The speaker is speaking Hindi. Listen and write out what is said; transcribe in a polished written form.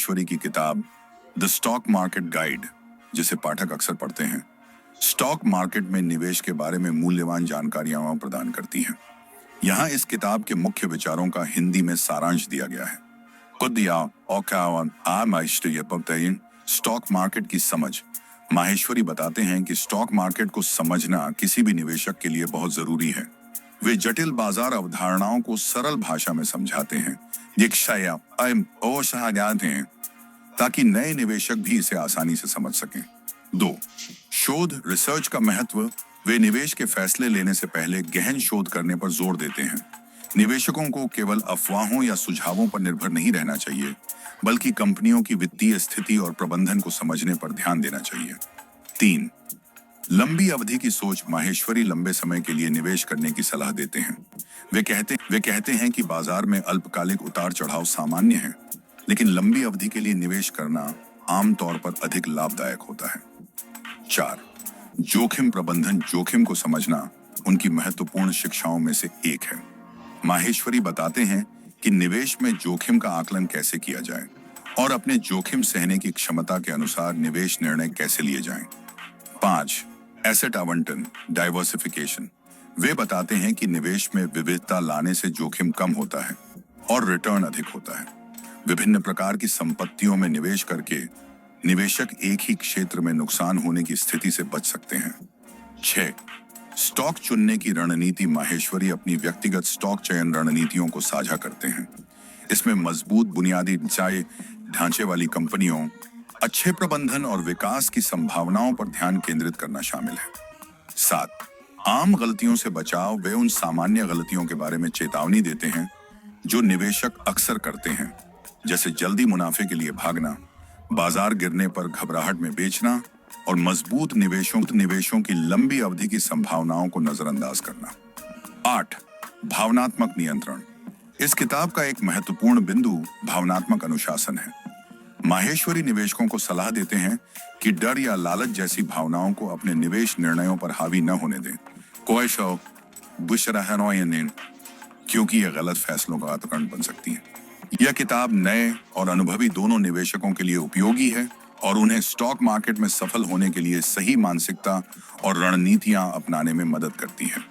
माहेश्वरी की किताब द स्टॉक मार्केट गाइड, जिसे पाठक अक्सर पढ़ते हैं, स्टॉक मार्केट में निवेश के बारे में मूल्यवान जानकारियां प्रदान करती हैं। यहाँ इस किताब के मुख्य विचारों का हिंदी में सारांश दिया गया है। स्टॉक मार्केट की समझ। माहेश्वरी बताते हैं कि स्टॉक मार्केट को समझना किसी भी निवेशक के लिए बहुत जरूरी है। वे जटिल बाजार अवधारणाओं को सरल भाषा में समझाते हैं ताकि नए निवेशक भी इसे आसानी से समझ सकें। 2. शोध रिसर्च का महत्व। वे निवेश के फैसले लेने से पहले गहन शोध करने पर जोर देते हैं। निवेशकों को केवल अफवाहों या सुझावों पर निर्भर नहीं रहना चाहिए, बल्कि कंपनियों की वित्तीय स्थिति और प्रबंधन को समझने पर ध्यान देना चाहिए। 3. लंबी अवधि की सोच। माहेश्वरी लंबे समय के लिए निवेश करने की सलाह देते हैं। वे कहते हैं कि बाजार में अल्पकालिक उतार चढ़ाव सामान्य है, लेकिन लंबी अवधि के लिए निवेश करना आमतौर पर अधिक लाभदायक होता है। 4. जोखिम प्रबंधन। जोखिम को समझना उनकी महत्वपूर्ण शिक्षाओं में से एक है। माहेश्वरी बताते हैं कि निवेश में जोखिम का आकलन कैसे किया जाए और अपने जोखिम सहने की क्षमता के अनुसार निवेश निर्णय कैसे लिए जाएं। 5. एसेट आवंटन डाइवर्सिफिकेशन। वे बताते हैं कि निवेश में विविधता लाने से जोखिम कम होता है और रिटर्न अधिक होता है। विभिन्न प्रकार की संपत्तियों में निवेश करके निवेशक एक ही क्षेत्र में नुकसान होने की स्थिति से बच सकते हैं। 6. स्टॉक चुनने की रणनीति। माहेश्वरी अपनी व्यक्तिगत स्टॉक चयन रणनीतियों को साझा करते हैं। इसमें मजबूत बुनियादी ढांचे वाली कंपनियों, अच्छे प्रबंधन और विकास की संभावनाओं पर ध्यान केंद्रित करना शामिल है। 7. आम गलतियों से बचाव। वे उन सामान्य गलतियों के बारे में चेतावनी देते हैं जो निवेशक अक्सर करते हैं, जैसे जल्दी मुनाफे के लिए भागना, बाजार गिरने पर घबराहट में बेचना और मजबूत निवेशों की लंबी अवधि की संभावनाओं को नजरअंदाज करना। 8. भावनात्मक नियंत्रण। इस किताब का एक महत्वपूर्ण बिंदु भावनात्मक अनुशासन है। माहेश्वरी निवेशकों को सलाह देते हैं कि डर या लालच जैसी भावनाओं को अपने निवेश निर्णयों पर हावी न होने दें, क्योंकि यह गलत फैसलों का कारण बन सकती है। यह किताब नए और अनुभवी दोनों निवेशकों के लिए उपयोगी है और उन्हें स्टॉक मार्केट में सफल होने के लिए सही मानसिकता और रणनीतियां अपनाने में मदद करती है।